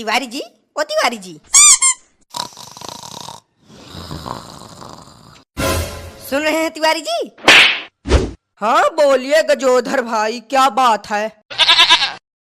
तिवारी जी, ओ तिवारी जी, सुन रहे हैं तिवारी जी? हाँ बोलिए गजोधर भाई, क्या बात है?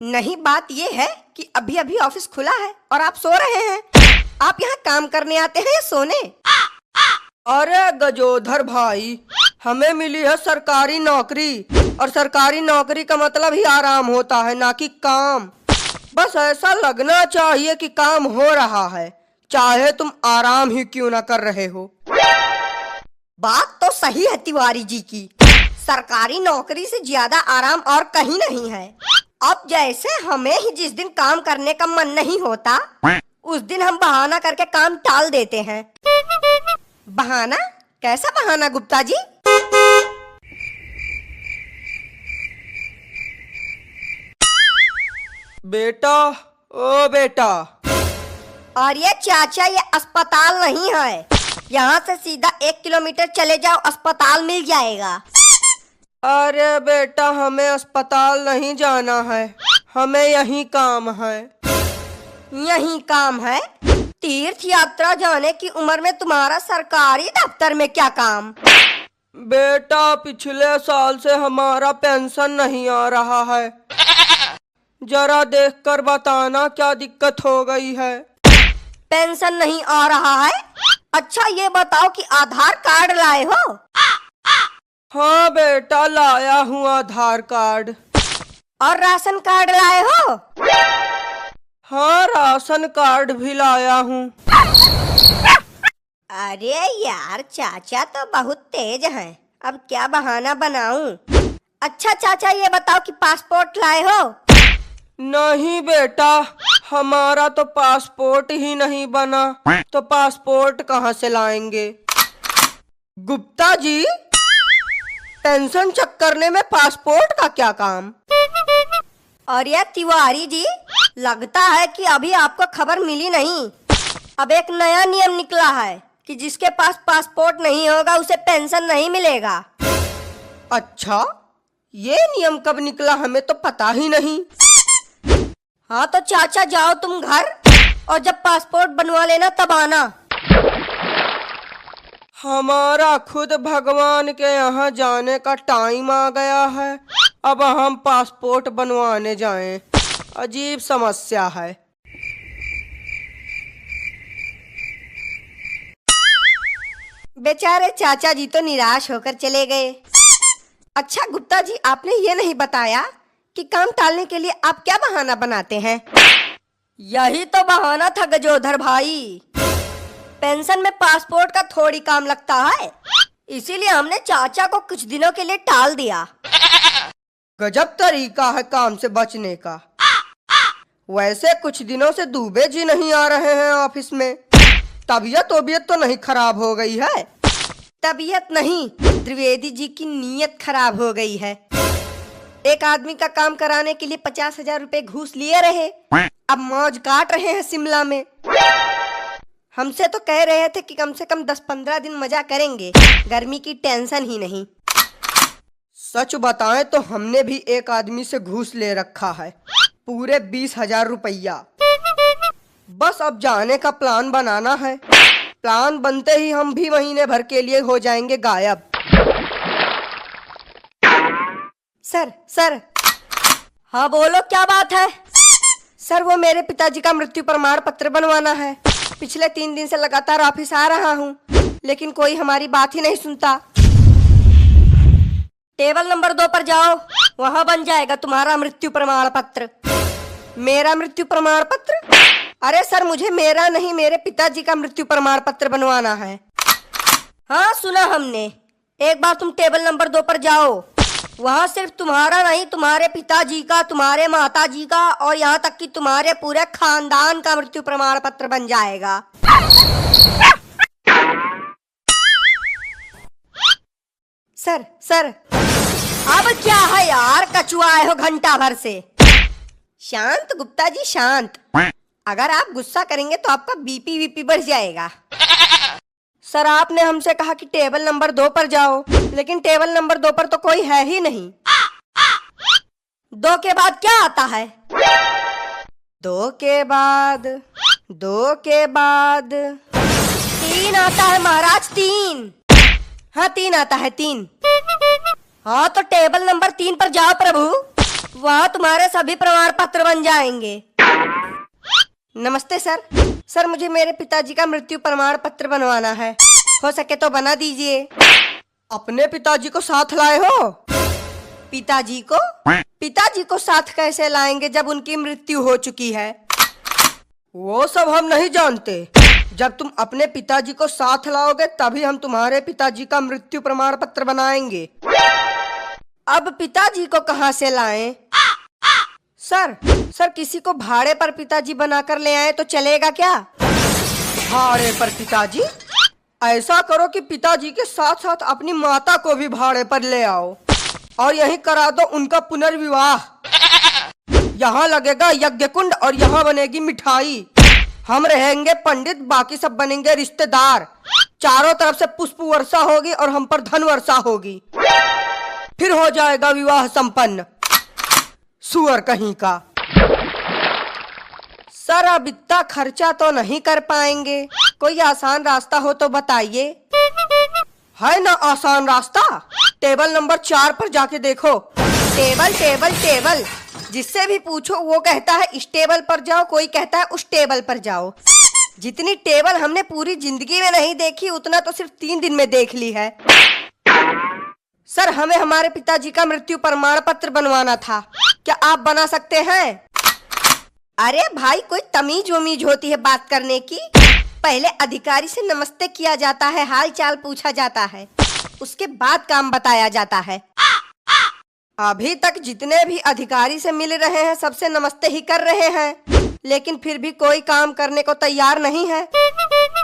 नहीं, बात ये है कि अभी अभी ऑफिस खुला है और आप सो रहे हैं। आप यहाँ काम करने आते हैं या सोने? अरे गजोधर भाई, हमें मिली है सरकारी नौकरी, और सरकारी नौकरी का मतलब ही आराम होता है, ना कि काम। बस ऐसा लगना चाहिए कि काम हो रहा है, चाहे तुम आराम ही क्यों ना कर रहे हो। बात तो सही है तिवारी जी की, सरकारी नौकरी से ज्यादा आराम और कहीं नहीं है। अब जैसे हमें ही जिस दिन काम करने का मन नहीं होता, उस दिन हम बहाना करके काम टाल देते हैं। बहाना? कैसा बहाना गुप्ता जी? बेटा, ओ बेटा। और ये चाचा, ये अस्पताल नहीं है। यहाँ से सीधा 1 किलोमीटर चले जाओ, अस्पताल मिल जाएगा। अरे बेटा, हमें अस्पताल नहीं जाना है, हमें यही काम है। यही काम है? तीर्थ यात्रा जाने की उम्र में तुम्हारा सरकारी दफ्तर में क्या काम? बेटा, पिछले साल से हमारा पेंशन नहीं आ रहा है, जरा देखकर बताना क्या दिक्कत हो गई है। पेंशन नहीं आ रहा है? अच्छा ये बताओ कि आधार कार्ड लाए हो? हाँ बेटा, लाया हूँ आधार कार्ड। और राशन कार्ड लाए हो? हाँ, राशन कार्ड भी लाया हूँ। अरे यार, चाचा तो बहुत तेज हैं। अब क्या बहाना बनाऊं? अच्छा चाचा ये बताओ कि पासपोर्ट लाए हो? नहीं बेटा, हमारा तो पासपोर्ट ही नहीं बना, तो पासपोर्ट कहाँ से लाएंगे। गुप्ता जी, पेंशन चेक करने में पासपोर्ट का क्या काम? और ये तिवारी जी, लगता है कि अभी आपको खबर मिली नहीं। अब एक नया नियम निकला है कि जिसके पास पासपोर्ट नहीं होगा उसे पेंशन नहीं मिलेगा। अच्छा, ये नियम कब निकला, हमें तो पता ही नहीं। हाँ तो चाचा जाओ तुम घर, और जब पासपोर्ट बनवा लेना तब आना। हमारा खुद भगवान के यहाँ जाने का टाइम आ गया है, अब हम पासपोर्ट बनवाने जाएं, अजीब समस्या है। बेचारे चाचा जी तो निराश होकर चले गए। अच्छा गुप्ता जी, आपने ये नहीं बताया कि काम टालने के लिए आप क्या बहाना बनाते हैं? यही तो बहाना था गजोधर भाई। पेंशन में पासपोर्ट का थोड़ी काम लगता है, इसीलिए हमने चाचा को कुछ दिनों के लिए टाल दिया। गजब तरीका है काम से बचने का। वैसे कुछ दिनों से दुबे जी नहीं आ रहे हैं ऑफिस में, तबीयत तो नहीं खराब हो गई है? तबीयत नहीं, त्रिवेदी जी की नीयत खराब हो गई है। एक आदमी का काम कराने के लिए 50,000 रुपए घूस लिए रहे, अब मौज काट रहे हैं शिमला में। हमसे तो कह रहे थे कि कम से कम 10-15 दिन मजा करेंगे, गर्मी की टेंशन ही नहीं। सच बताएं तो हमने भी एक आदमी से घूस ले रखा है, पूरे 20,000 रुपया। बस अब जाने का प्लान बनाना है, प्लान बनते ही हम भी महीने भर के लिए हो जाएंगे गायब। सर, हाँ बोलो, क्या बात है? सर, वो मेरे पिताजी का मृत्यु प्रमाण पत्र बनवाना है। पिछले 3 दिन से लगातार ऑफिस आ रहा हूँ, लेकिन कोई हमारी बात ही नहीं सुनता। टेबल नंबर 2 पर जाओ, वहाँ बन जाएगा तुम्हारा मृत्यु प्रमाण पत्र। मेरा मृत्यु प्रमाण पत्र? अरे सर, मुझे मेरा नहीं, मेरे पिताजी का मृत्यु प्रमाण पत्र बनवाना है। हाँ सुना हमने। एक बार तुम टेबल नंबर 2 पर जाओ, वहाँ सिर्फ तुम्हारा नहीं, तुम्हारे पिताजी का, तुम्हारे माताजी का, और यहाँ तक कि तुम्हारे पूरे खानदान का मृत्यु प्रमाण पत्र बन जाएगा। सर, अब क्या है यार, कचुआए हो घंटा भर से। शांत गुप्ता जी, शांत। अगर आप गुस्सा करेंगे तो आपका बीपी बढ़ जाएगा। सर, आपने हमसे कहा कि टेबल नंबर 2 पर जाओ, लेकिन टेबल नंबर 2 पर तो कोई है ही नहीं। 2 के बाद क्या आता है? 2 के बाद 2 के बाद 3 आता है महाराज, 3। हाँ 3 आता है, 3। हाँ तो टेबल नंबर 3 पर जाओ प्रभु, वहाँ तुम्हारे सभी प्रमाण पत्र बन जाएंगे। नमस्ते सर। सर मुझे मेरे पिताजी का मृत्यु प्रमाण पत्र बनवाना है, हो सके तो बना दीजिए। अपने पिताजी को साथ लाए हो? पिताजी को? पिताजी को साथ कैसे लाएंगे जब उनकी मृत्यु हो चुकी है? वो सब हम नहीं जानते। जब तुम अपने पिताजी को साथ लाओगे तभी हम तुम्हारे पिताजी का मृत्यु प्रमाण पत्र बनाएंगे। अब पिताजी को कहाँ से लाएं? सर किसी को भाड़े पर पिताजी बनाकर ले आए तो चलेगा क्या? भाड़े पर पिताजी? ऐसा करो कि पिताजी के साथ साथ अपनी माता को भी भाड़े पर ले आओ और यहीं करा दो उनका पुनर्विवाह। यहाँ लगेगा यज्ञ कुंड और यहाँ बनेगी मिठाई। हम रहेंगे पंडित, बाकी सब बनेंगे रिश्तेदार। चारों तरफ से पुष्प वर्षा होगी और हम पर धन वर्षा होगी। फिर हो जाएगा विवाह संपन्न। सुअर कहीं का। सर अब इतना खर्चा तो नहीं कर पाएंगे, कोई आसान रास्ता हो तो बताइए। है ना आसान रास्ता? टेबल नंबर 4 पर जाके देखो। टेबल टेबल टेबल, जिससे भी पूछो वो कहता है इस टेबल पर जाओ, कोई कहता है उस टेबल पर जाओ। जितनी टेबल हमने पूरी जिंदगी में नहीं देखी उतना तो सिर्फ 3 दिन में देख ली है। सर हमें हमारे पिताजी का मृत्यु प्रमाण पत्र बनवाना था, क्या आप बना सकते हैं? अरे भाई कोई तमीज उमीज होती है बात करने की? पहले अधिकारी से नमस्ते किया जाता है, हाल चाल पूछा जाता है, उसके बाद काम बताया जाता है। अभी तक जितने भी अधिकारी से मिल रहे हैं सबसे नमस्ते ही कर रहे हैं, लेकिन फिर भी कोई काम करने को तैयार नहीं है,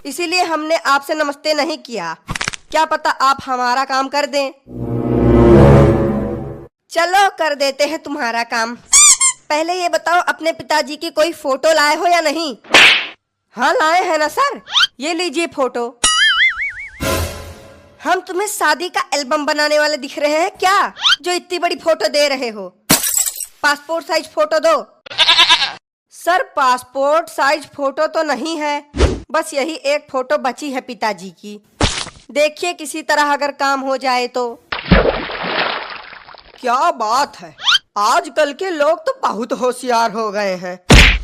इसीलिए हमने आपसे नमस्ते नहीं किया। क्या पता आप हमारा काम कर दें। चलो कर देते हैं तुम्हारा काम। पहले ये बताओ अपने पिताजी की कोई फोटो लाए हो या नहीं? हाँ लाए हैं ना सर, ये लीजिए फोटो। हम तुम्हें शादी का एल्बम बनाने वाले दिख रहे हैं क्या, जो इतनी बड़ी फोटो दे रहे हो? पासपोर्ट साइज फोटो दो। सर पासपोर्ट साइज फोटो तो नहीं है, बस यही एक फोटो बची है पिताजी की। देखिए किसी तरह अगर काम हो जाए तो। क्या बात है, आजकल के लोग तो बहुत होशियार हो गए हैं,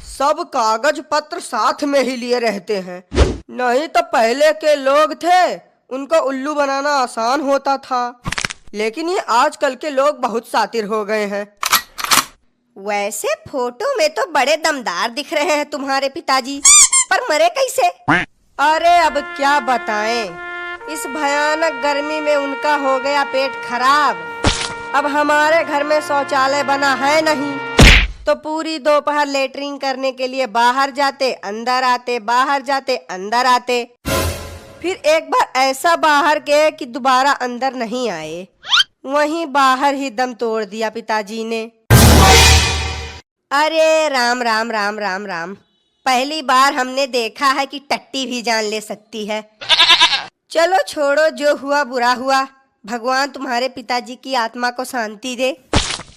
सब कागज पत्र साथ में ही लिए रहते हैं। नहीं तो पहले के लोग थे, उनको उल्लू बनाना आसान होता था, लेकिन ये आजकल के लोग बहुत शातिर हो गए हैं। वैसे फोटो में तो बड़े दमदार दिख रहे हैं तुम्हारे पिताजी, पर मरे कैसे? अरे अब क्या बताएं, इस भयानक गर्मी में उनका हो गया पेट खराब। अब हमारे घर में शौचालय बना है नहीं, तो पूरी दोपहर लेटरिन करने के लिए बाहर जाते अंदर आते, बाहर जाते अंदर आते। फिर एक बार ऐसा बाहर गए कि दोबारा अंदर नहीं आए, वहीं बाहर ही दम तोड़ दिया पिताजी ने। अरे राम राम राम राम राम, पहली बार हमने देखा है कि टट्टी भी जान ले सकती है। चलो छोड़ो, जो हुआ बुरा हुआ, भगवान तुम्हारे पिताजी की आत्मा को शांति दे।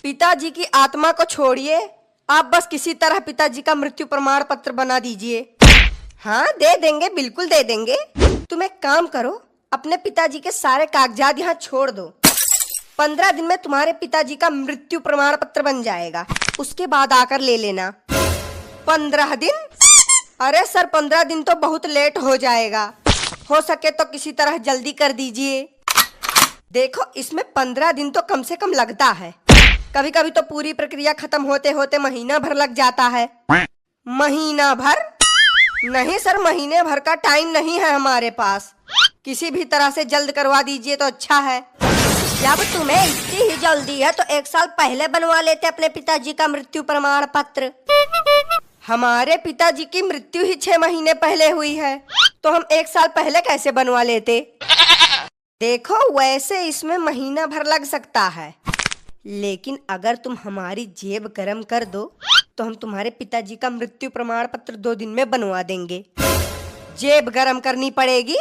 पिताजी की आत्मा को छोड़िए, आप बस किसी तरह पिताजी का मृत्यु प्रमाण पत्र बना दीजिए। हाँ दे देंगे, बिल्कुल दे देंगे। तुम एक काम करो, अपने पिताजी के सारे कागजात यहाँ छोड़ दो। 15 दिन में तुम्हारे पिताजी का मृत्यु प्रमाण पत्र बन जाएगा, उसके बाद आकर ले लेना। 15 दिन? अरे सर 15 दिन तो बहुत लेट हो जाएगा, हो सके तो किसी तरह जल्दी कर दीजिए। देखो इसमें 15 दिन तो कम से कम लगता है, कभी कभी तो पूरी प्रक्रिया खत्म होते होते महीना भर लग जाता है। महीना भर? नहीं सर, महीने भर का टाइम नहीं है हमारे पास, किसी भी तरह से जल्द करवा दीजिए तो अच्छा है। जब तुम्हें इतनी ही जल्दी है तो 1 साल पहले बनवा लेते अपने पिताजी का मृत्यु प्रमाण पत्र। हमारे पिताजी की मृत्यु ही 6 महीने पहले हुई है, तो हम 1 साल पहले कैसे बनवा लेते? देखो वैसे इसमें महीना भर लग सकता है, लेकिन अगर तुम हमारी जेब गरम कर दो तो हम तुम्हारे पिताजी का मृत्यु प्रमाण पत्र 2 दिन में बनवा देंगे। जेब गरम करनी पड़ेगी,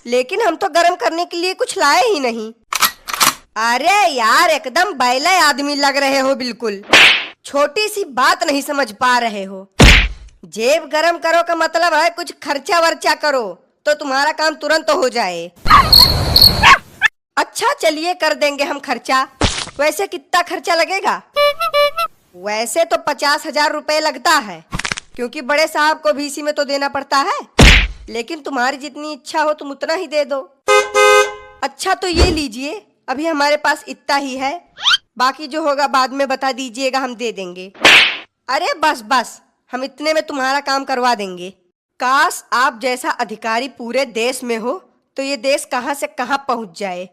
लेकिन हम तो गरम करने के लिए कुछ लाए ही नहीं। अरे यार एकदम बैले आदमी लग रहे हो, बिल्कुल छोटी सी बात नहीं समझ पा रहे हो। जेब गरम करो का मतलब है कुछ खर्चा वर्चा करो तो तुम्हारा काम तुरंत हो जाए। अच्छा चलिए कर देंगे हम खर्चा। वैसे कितना खर्चा लगेगा? वैसे तो 50,000 रुपए लगता है, क्योंकि बड़े साहब को VC में तो देना पड़ता है। लेकिन तुम्हारी जितनी इच्छा हो तुम उतना ही दे दो। अच्छा तो ये लीजिए, अभी हमारे पास इतना ही है, बाकी जो होगा बाद में बता दीजिएगा, हम दे देंगे। अरे बस बस, हम इतने में तुम्हारा काम करवा देंगे। काश आप जैसा अधिकारी पूरे देश में हो तो ये देश कहाँ से कहाँ पहुँच जाए।